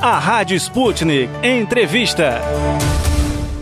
A Rádio Sputnik Entrevista.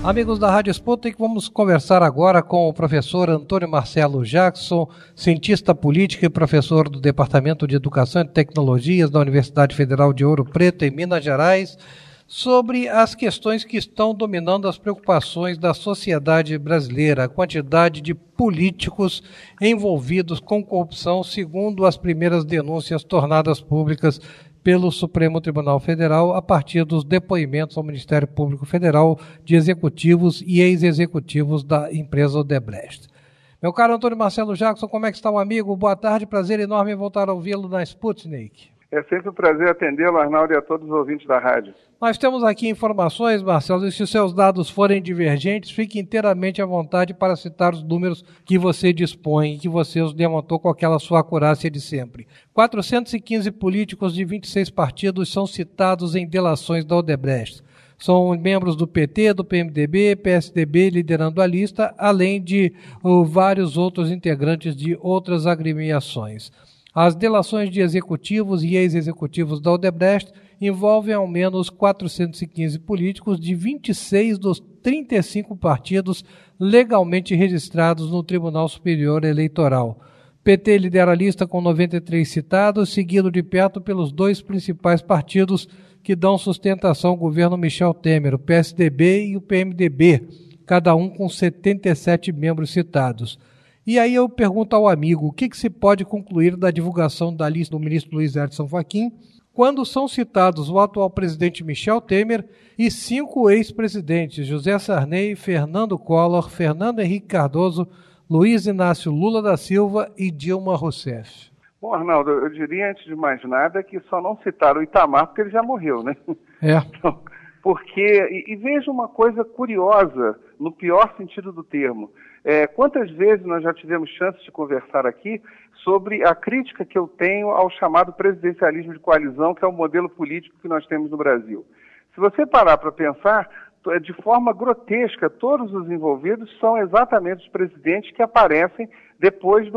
Amigos da Rádio Sputnik, vamos conversar agora com o professor Antônio Marcelo Jackson, cientista político e professor do Departamento de Educação e Tecnologias da Universidade Federal de Ouro Preto, em Minas Gerais, sobre as questões que estão dominando as preocupações da sociedade brasileira, a quantidade de políticos envolvidos com corrupção, segundo as primeiras denúncias tornadas públicas pelo Supremo Tribunal Federal a partir dos depoimentos ao Ministério Público Federal de executivos e ex-executivos da empresa Odebrecht. Meu caro Antônio Marcelo Jackson, como é que está o amigo? Boa tarde, prazer enorme em voltar a ouvi-lo na Sputnik. É sempre um prazer atendê-lo, Arnaldo, e a todos os ouvintes da rádio. Nós temos aqui informações, Marcelo, e se os seus dados forem divergentes, fique inteiramente à vontade para citar os números que você dispõe e que você os demontou com aquela sua acurácia de sempre. 415 políticos de 26 partidos são citados em delações da Odebrecht. São membros do PT, do PMDB, PSDB liderando a lista, além de vários outros integrantes de outras agremiações. As delações de executivos e ex-executivos da Odebrecht envolvem ao menos 415 políticos de 26 dos 35 partidos legalmente registrados no Tribunal Superior Eleitoral. PT lidera a lista com 93 citados, seguido de perto pelos dois principais partidos que dão sustentação ao governo Michel Temer, o PSDB e o PMDB, cada um com 77 membros citados. E aí eu pergunto ao amigo, o que se pode concluir da divulgação da lista do ministro Luiz Edson Fachin, quando são citados o atual presidente Michel Temer e 5 ex-presidentes, José Sarney, Fernando Collor, Fernando Henrique Cardoso, Luiz Inácio Lula da Silva e Dilma Rousseff? Bom, Arnaldo, eu diria antes de mais nada que só não citaram o Itamar porque ele já morreu, né? Então, e veja uma coisa curiosa, no pior sentido do termo. Quantas vezes nós já tivemos chance de conversar aqui sobre a crítica que eu tenho ao chamado presidencialismo de coalizão, que é o modelo político que nós temos no Brasil. Se você parar para pensar, de forma grotesca, todos os envolvidos são exatamente os presidentes que aparecem depois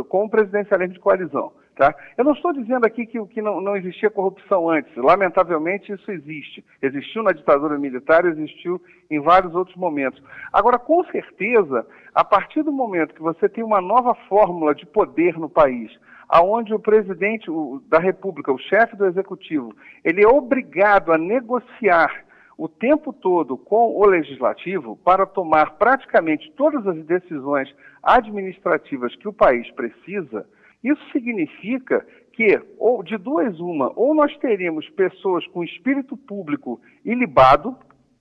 com o presidencialismo de coalizão. Tá? Eu não estou dizendo aqui que não existia corrupção antes. Lamentavelmente, isso existe. Existiu na ditadura militar, existiu em vários outros momentos. Agora, com certeza, a partir do momento que você tem uma nova fórmula de poder no país, aonde o presidente da República, o chefe do executivo, ele é obrigado a negociar o tempo todo com o legislativo para tomar praticamente todas as decisões administrativas que o país precisa, isso significa que, ou de duas uma, ou nós teríamos pessoas com espírito público ilibado,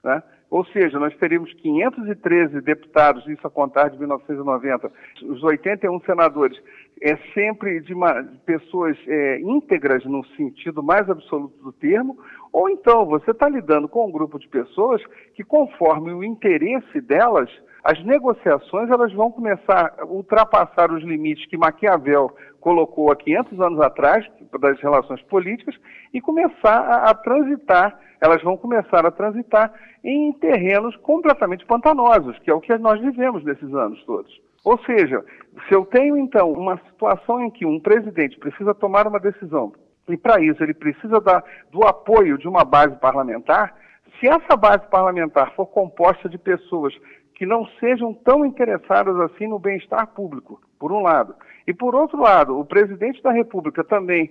né? Ou seja, nós teríamos 513 deputados, isso a contar de 1990, os 81 senadores, sempre de pessoas íntegras no sentido mais absoluto do termo, ou então você está lidando com um grupo de pessoas que, conforme o interesse delas, as negociações elas vão começar a ultrapassar os limites que Maquiavel colocou há 500 anos atrás das relações políticas e começar a transitar, elas vão começar a transitar em terrenos completamente pantanosos, que é o que nós vivemos nesses anos todos. Ou seja, se eu tenho então uma situação em que um presidente precisa tomar uma decisão e para isso ele precisa do apoio de uma base parlamentar, se essa base parlamentar for composta de pessoas que não sejam tão interessadas assim no bem-estar público, por um lado. E, por outro lado, o presidente da República também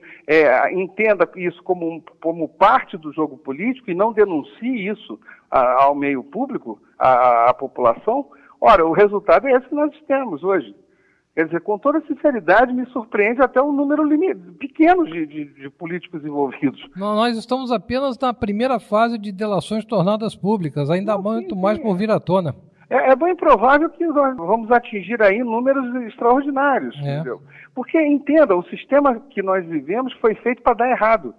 entenda isso como parte do jogo político e não denuncie isso ao meio público, à população. Ora, o resultado é esse que nós temos hoje. Quer dizer, com toda sinceridade, me surpreende até um número pequeno de políticos envolvidos. Nós estamos apenas na primeira fase de delações tornadas públicas, ainda muito mais por vir à tona. É bem provável que nós vamos atingir aí números extraordinários, entendeu? Porque, entenda, o sistema que nós vivemos foi feito para dar errado.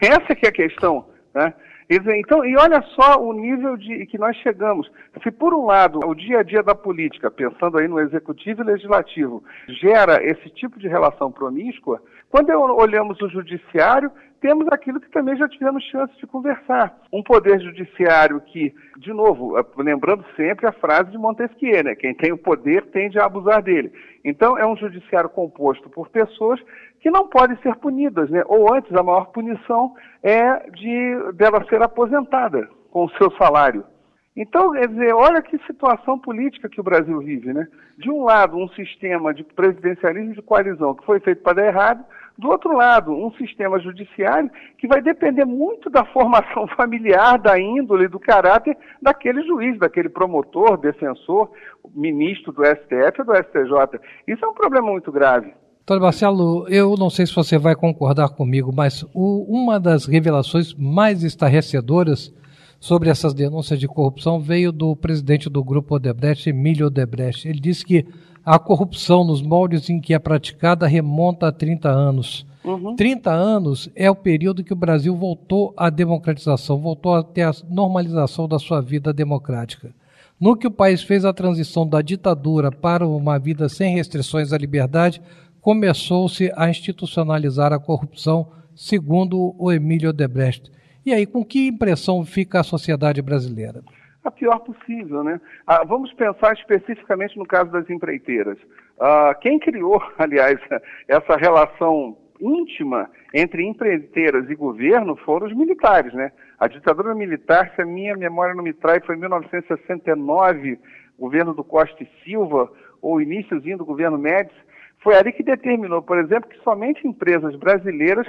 Essa que é a questão, né? Então, e olha só o nível que nós chegamos. Se, por um lado, o dia a dia da política, pensando aí no executivo e legislativo, gera esse tipo de relação promíscua, quando olhamos o judiciário, temos aquilo que também já tivemos chance de conversar. Um poder judiciário que, de novo, lembrando sempre a frase de Montesquieu, né? Quem tem o poder tende a abusar dele. Então, é um judiciário composto por pessoas que não podem ser punidas, né? Ou antes, a maior punição é dela ser aposentada com o seu salário. Então, quer dizer, olha que situação política que o Brasil vive, né? De um lado, um sistema de presidencialismo de coalizão que foi feito para dar errado, do outro lado, um sistema judiciário que vai depender muito da formação familiar, da índole, do caráter daquele juiz, daquele promotor, defensor, ministro do STF ou do STJ. Isso é um problema muito grave. Doutor Marcelo, eu não sei se você vai concordar comigo, mas uma das revelações mais estarrecedoras sobre essas denúncias de corrupção veio do presidente do Grupo Odebrecht, Emílio Odebrecht. Ele disse que a corrupção nos moldes em que é praticada remonta a 30 anos. 30 anos é o período que o Brasil voltou à democratização, voltou a ter a normalização da sua vida democrática. No que o país fez a transição da ditadura para uma vida sem restrições à liberdade, começou-se a institucionalizar a corrupção, segundo o Emílio Odebrecht. E aí, com que impressão fica a sociedade brasileira? A pior possível, né? Vamos pensar especificamente no caso das empreiteiras. Quem criou, aliás, essa relação íntima entre empreiteiras e governo foram os militares, né? A ditadura militar, se a minha memória não me trai, foi em 1969, governo do Costa e Silva, ou iníciozinho do governo Médici. Foi ali que determinou, por exemplo, que somente empresas brasileiras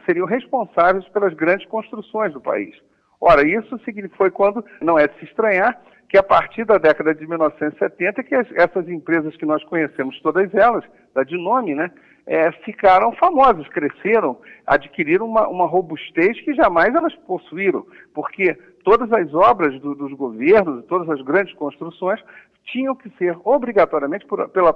seriam responsáveis pelas grandes construções do país. Ora, isso foi quando, não é de se estranhar, que a partir da década de 1970, que essas empresas que nós conhecemos, todas elas, de nome, né, ficaram famosas, cresceram, adquiriram uma robustez que jamais elas possuíram, porque todas as obras dos governos, todas as grandes construções, tinham que ser obrigatoriamente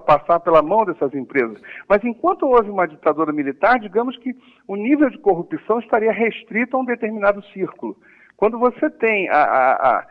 passar pela mão dessas empresas. Mas enquanto houve uma ditadura militar, digamos que o nível de corrupção estaria restrito a um determinado círculo. Quando você tem a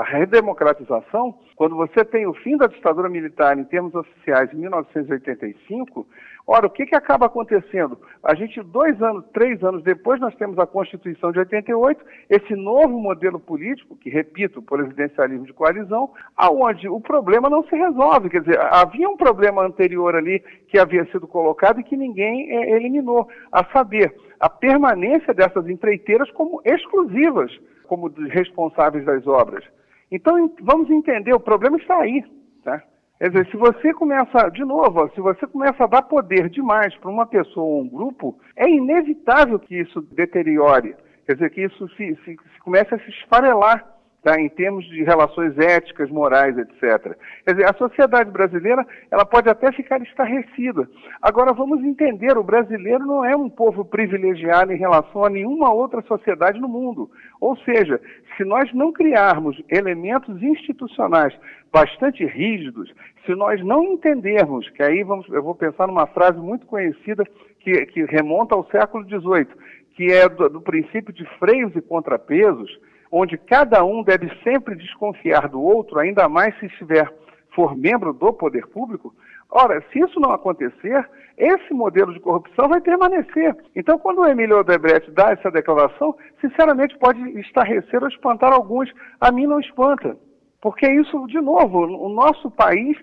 redemocratização, quando você tem o fim da ditadura militar em termos oficiais em 1985, ora, o que acaba acontecendo? A gente, 2 anos, 3 anos depois, nós temos a Constituição de 88, esse novo modelo político, que, repito, o presidencialismo de coalizão, aonde o problema não se resolve. Quer dizer, havia um problema anterior ali que havia sido colocado e que ninguém eliminou, a saber, a permanência dessas empreiteiras como exclusivas, como responsáveis das obras. Então, vamos entender, o problema está aí, tá? Quer dizer, se você começa a dar poder demais para uma pessoa ou um grupo, é inevitável que isso deteriore, quer dizer, que isso se comece a se esfarelar, tá, em termos de relações éticas, morais, etc. Quer dizer, a sociedade brasileira, ela pode até ficar estarrecida. Agora, vamos entender, o brasileiro não é um povo privilegiado em relação a nenhuma outra sociedade no mundo. Ou seja, se nós não criarmos elementos institucionais bastante rígidos, se nós não entendermos, que aí eu vou pensar numa frase muito conhecida que remonta ao século XVIII, que é do princípio de freios e contrapesos, onde cada um deve sempre desconfiar do outro, ainda mais se for membro do poder público. Ora, se isso não acontecer, esse modelo de corrupção vai permanecer. Então, quando o Emílio Odebrecht dá essa declaração, sinceramente pode estarrecer ou espantar alguns. A mim não espanta. Porque isso, de novo, o nosso país,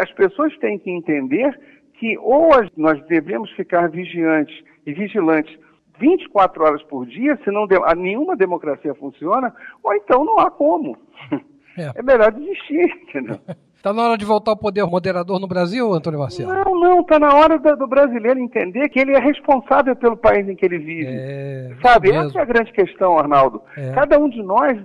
as pessoas têm que entender que ou nós devemos ficar vigiantes e vigilantes 24 horas por dia, senão nenhuma democracia funciona, ou então não há como. É melhor desistir, entendeu? Está na hora de voltar ao poder moderador no Brasil, Antônio Marcelo? Não, está na hora do brasileiro entender que ele é responsável pelo país em que ele vive. Sabe, essa é a grande questão, Arnaldo. Cada um de nós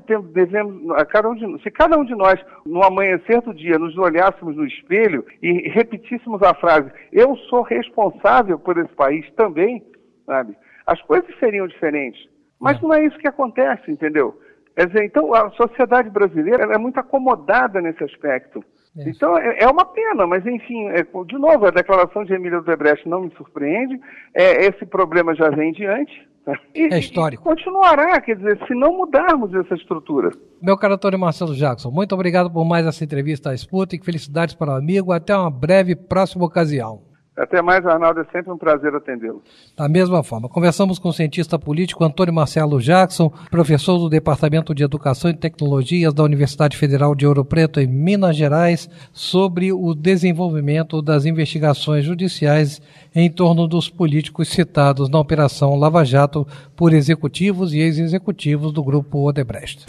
se cada um de nós, no amanhecer do dia, nos olhássemos no espelho e repetíssemos a frase, eu sou responsável por esse país também, sabe? As coisas seriam diferentes. Mas não é isso que acontece, entendeu? Quer dizer, então, a sociedade brasileira é muito acomodada nesse aspecto. Então, é uma pena, mas, enfim, de novo, a declaração de Emílio Odebrecht não me surpreende. Esse problema já vem diante. É histórico. E continuará, quer dizer, se não mudarmos essa estrutura. Meu caro Antônio Marcelo Jackson, muito obrigado por mais essa entrevista à Sputnik. Felicidades para o amigo. Até uma breve próxima ocasião. Até mais, Arnaldo, é sempre um prazer atendê-lo. Da mesma forma, conversamos com o cientista político Antônio Marcelo Jackson, professor do Departamento de Educação e Tecnologias da Universidade Federal de Ouro Preto, em Minas Gerais, sobre o desenvolvimento das investigações judiciais em torno dos políticos citados na Operação Lava Jato por executivos e ex-executivos do Grupo Odebrecht.